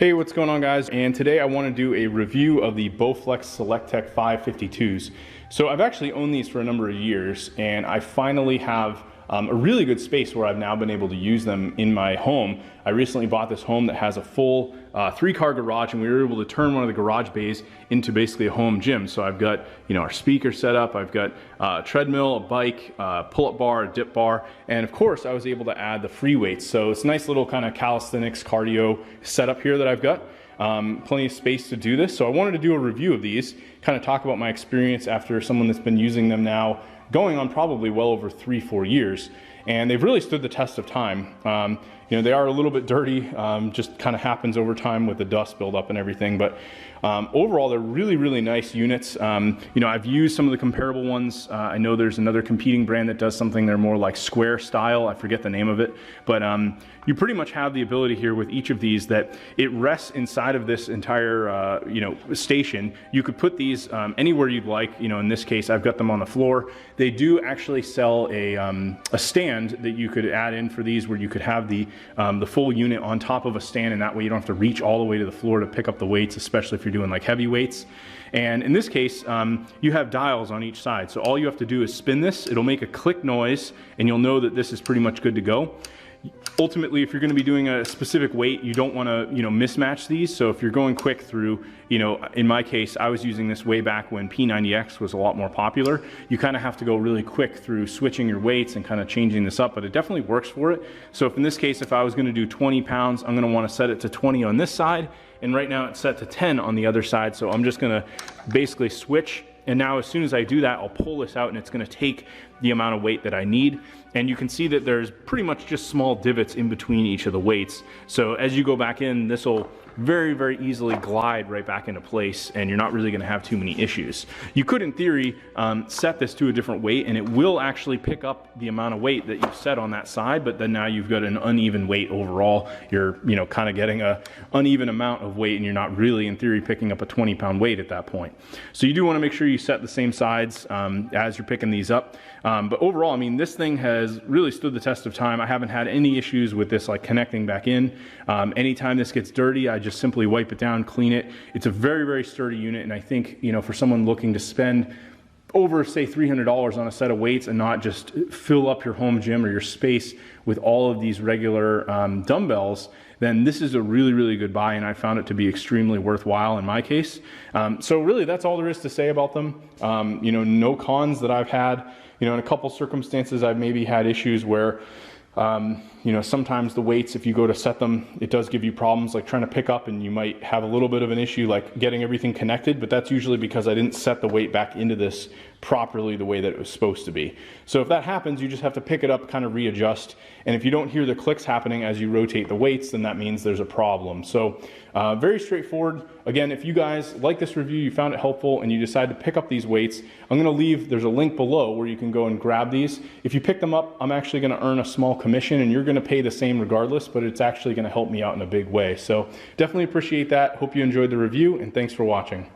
Hey, what's going on, guys? And today I want to do a review of the Bowflex SelectTech 552s. So I've actually owned these for a number of years, and I finally have a really good space where I've now been able to use them in my home. I recently bought this home that has a full 3-car garage, and we were able to turn one of the garage bays into basically a home gym. So I've got, our speaker set up, I've got a treadmill, a bike, pull-up bar, a dip bar, and of course I was able to add the free weights. So it's a nice little kind of calisthenics cardio setup here that I've got. Plenty of space to do this. So I wanted to do a review of these, kind of talk about my experience after someone that's been using them now going on probably well over 3-4 years, and they've really stood the test of time. They are a little bit dirty, just kind of happens over time with the dust buildup and everything, but overall they're really nice units. I've used some of the comparable ones. I know there's another competing brand that does something, they're more like square style, I forget the name of it, but you pretty much have the ability here with each of these that it rests inside of this entire station. You could put these anywhere you'd like. In this case I've got them on the floor. They do actually sell a stand that you could add in for these, where you could have the full unit on top of a stand, and that way you don't have to reach all the way to the floor to pick up the weights, especially if you're doing like heavy weights. And in this case, you have dials on each side. So all you have to do is spin this, it'll make a click noise, and you'll know that this is pretty much good to go. Ultimately, if you're going to be doing a specific weight, you don't want to, mismatch these. So if you're going quick through, in my case, I was using this way back when P90X was a lot more popular. You kind of have to go really quick through switching your weights and kind of changing this up, but it definitely works for it. So if in this case, if I was going to do 20 pounds, I'm going to want to set it to 20 on this side, and right now it's set to 10 on the other side. So I'm just going to basically switch. And now as soon as I do that, I'll pull this out and it's going to take the amount of weight that I need. And you can see that there's pretty much just small divots in between each of the weights. So as you go back in, this will very easily glide right back into place, and you're not really going to have too many issues. You could, in theory, set this to a different weight, and it will actually pick up the amount of weight that you've set on that side, but then now you've got an uneven weight overall. You're kind of getting a uneven amount of weight, and you're not really, in theory, picking up a 20-pound weight at that point. So you do want to make sure you set the same sides as you're picking these up. But overall, this thing has really stood the test of time. I haven't had any issues with this like connecting back in. Anytime this gets dirty, I just simply wipe it down, clean it. It's a very sturdy unit, and I think for someone looking to spend over, say, $300 on a set of weights and not just fill up your home gym or your space with all of these regular dumbbells, then this is a really good buy, and I found it to be extremely worthwhile in my case. So really, that's all there is to say about them. No cons that I've had. In a couple circumstances, I've maybe had issues where sometimes the weights, if you go to set them, it does give you problems like trying to pick up, and you might have a little bit of an issue like getting everything connected, but that's usually because I didn't set the weight back into this properly the way that it was supposed to be. So if that happens, you just have to pick it up, kind of readjust, and if you don't hear the clicks happening as you rotate the weights, then that means there's a problem. So very straightforward. Again, if you guys like this review, you found it helpful, and you decide to pick up these weights, I'm going to leave, there's a link below where you can go and grab these. If you pick them up, I'm actually going to earn a small commission, and you're going to pay the same regardless, but it's actually going to help me out in a big way. So definitely appreciate that. Hope you enjoyed the review, and thanks for watching.